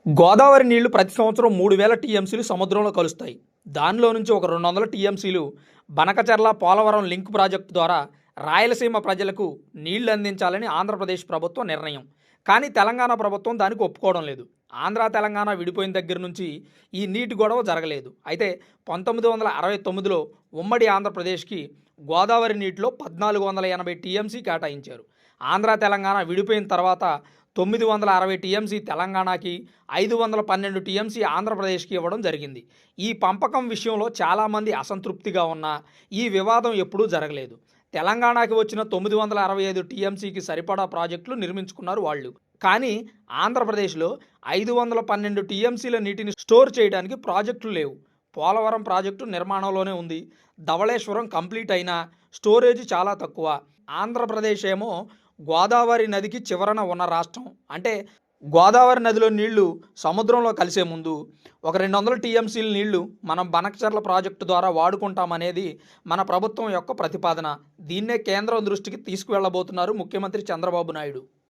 గోదావరి నీళ్లు ప్రతి సంవత్సరం 3000 టీఎంసీలు సముద్రంలో కలుస్తాయి. దానిలో నుంచి ఒక 200 టీఎంసీలు బనకచెర్ల పోలవరం లింక్ ప్రాజెక్టు ద్వారా రాయలసీమ ప్రజలకు నీళ్లు అందించాలని ఆంధ్రప్రదేశ్ ప్రభుత్వం నిర్ణయం. కానీ తెలంగాణ ప్రభుత్వం దానికి ఒప్పుకోవడం లేదు. ఆంధ్ర తెలంగాణ విడిపోయిన దగ్గర నుంచి ఈ నీటి గొడవ జరగలేదు. అయితే 1969లో ఉమ్మడి ఆంధ్రప్రదేశ్కి గోదావరి నీటిలో 1480 టీఎంసీ కేటాయించారు. ఆంధ్ర తెలంగాణ విడిపోయిన తర్వాత 960 టీఎంసీ తెలంగాణకి, 512 టీఎంసీ ఆంధ్రప్రదేశ్కి ఇవ్వడం జరిగింది. ఈ పంపకం విషయంలో చాలామంది అసంతృప్తిగా ఉన్నా ఈ వివాదం ఎప్పుడూ జరగలేదు. తెలంగాణకి వచ్చిన 965 టీఎంసీకి సరిపడా ప్రాజెక్టులు నిర్మించుకున్నారు వాళ్ళు. కానీ ఆంధ్రప్రదేశ్లో 512 టీఎంసీల నీటిని స్టోర్ చేయడానికి ప్రాజెక్టులు లేవు. పోలవరం ప్రాజెక్టు నిర్మాణంలోనే ఉంది. ధవళేశ్వరం కంప్లీట్ అయినా స్టోరేజ్ చాలా తక్కువ. ఆంధ్రప్రదేశ్ ఏమో గోదావరి నదికి చివరన ఉన్న రాష్ట్రం. అంటే గోదావరి నదిలో నీళ్లు సముద్రంలో కలిసే ముందు ఒక 200 టీఎంసీల నీళ్లు మనం బనకచెర్ల ప్రాజెక్టు ద్వారా వాడుకుంటామనేది మన ప్రభుత్వం యొక్క ప్రతిపాదన. దీన్నే కేంద్రం దృష్టికి తీసుకువెళ్ళబోతున్నారు ముఖ్యమంత్రి చంద్రబాబు నాయుడు.